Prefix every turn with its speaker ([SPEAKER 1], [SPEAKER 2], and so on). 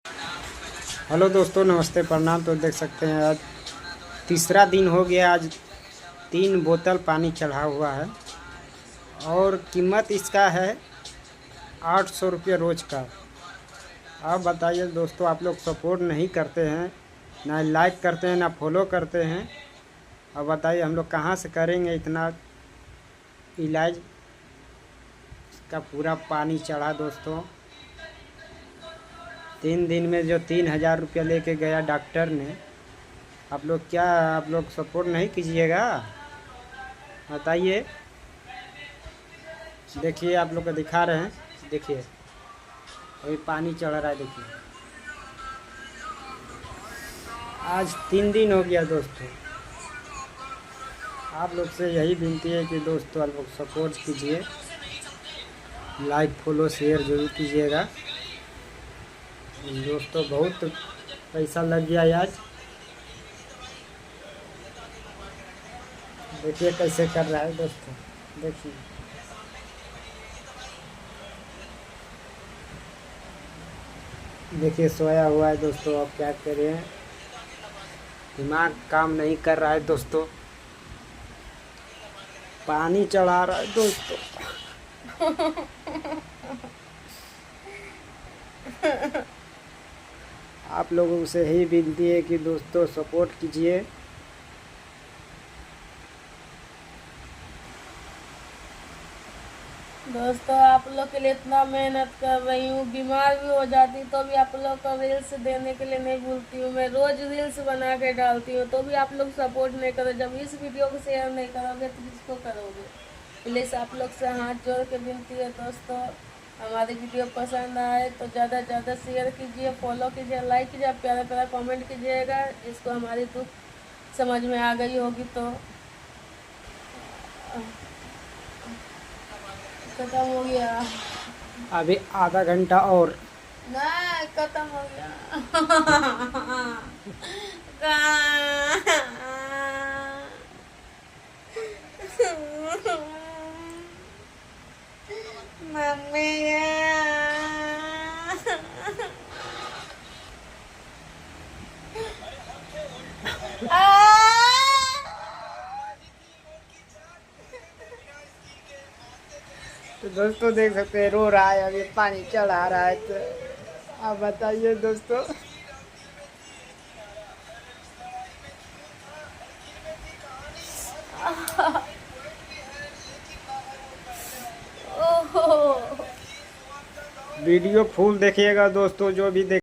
[SPEAKER 1] Hello दोस्तों, नमस्ते, प्रणाम। तो देख सकते हैं आज तीसरा दिन हो गया। आज 3 बोतल पानी चढ़ा हुआ है और कीमत इसका है 800 रुपये रोज़ का। आप बताइए दोस्तों, आप लोग सपोर्ट नहीं करते हैं, ना लाइक करते हैं, ना फॉलो करते हैं। अब बताइए हम लोग कहाँ से करेंगे इतना इलाज। का पूरा पानी चढ़ा दोस्तों। 3 दिन में जो 3000 रुपया लेके गया डॉक्टर ने। आप लोग सपोर्ट नहीं कीजिएगा? बताइए। देखिए, आप लोग को दिखा रहे हैं। देखिए, अभी पानी चढ़ रहा है। देखिए, आज 3 दिन हो गया दोस्तों। आप लोग से यही विनती है कि दोस्तों आप लोग सपोर्ट कीजिए, लाइक फॉलो शेयर जरूर कीजिएगा। दोस्तों बहुत पैसा लग गया आज। देखिए कैसे कर रहा है दोस्तों। देखिए, देखिए सोया हुआ है दोस्तों। अब क्या करें, दिमाग काम नहीं कर रहा है दोस्तों। पानी चढ़ा रहा है दोस्तों। आप लोगों से ही विनती है कि दोस्तों सपोर्ट कीजिए।
[SPEAKER 2] दोस्तों आप लोग के लिए इतना मेहनत कर रही हूँ, बीमार भी हो जाती तो भी आप लोग को रील्स देने के लिए नहीं भूलती हूँ। मैं रोज रील्स बना के डालती हूँ तो भी आप लोग सपोर्ट नहीं करो। जब इस वीडियो को शेयर नहीं करोगे तो किसको करोगे? प्लीज़ आप लोग से हाथ जोड़ के विनती है दोस्तों, हमारी वीडियो पसंद आए तो ज़्यादा से ज़्यादा शेयर कीजिए, फॉलो कीजिए, लाइक कीजिए, प्यारा प्यारा कमेंट कीजिएगा। जिसको हमारी दुख समझ में आ गई होगी तो खत्म हो गया।
[SPEAKER 1] अभी आधा घंटा और।
[SPEAKER 2] नहीं, खत्म हो गया। मम्मी
[SPEAKER 1] तो दोस्तों देख सकते हैं, रो रहा है, अभी पानी चढ़ा रहा है। तो आप बताइए दोस्तों।
[SPEAKER 2] ओहो,
[SPEAKER 1] वीडियो फुल देखिएगा दोस्तों, जो भी देख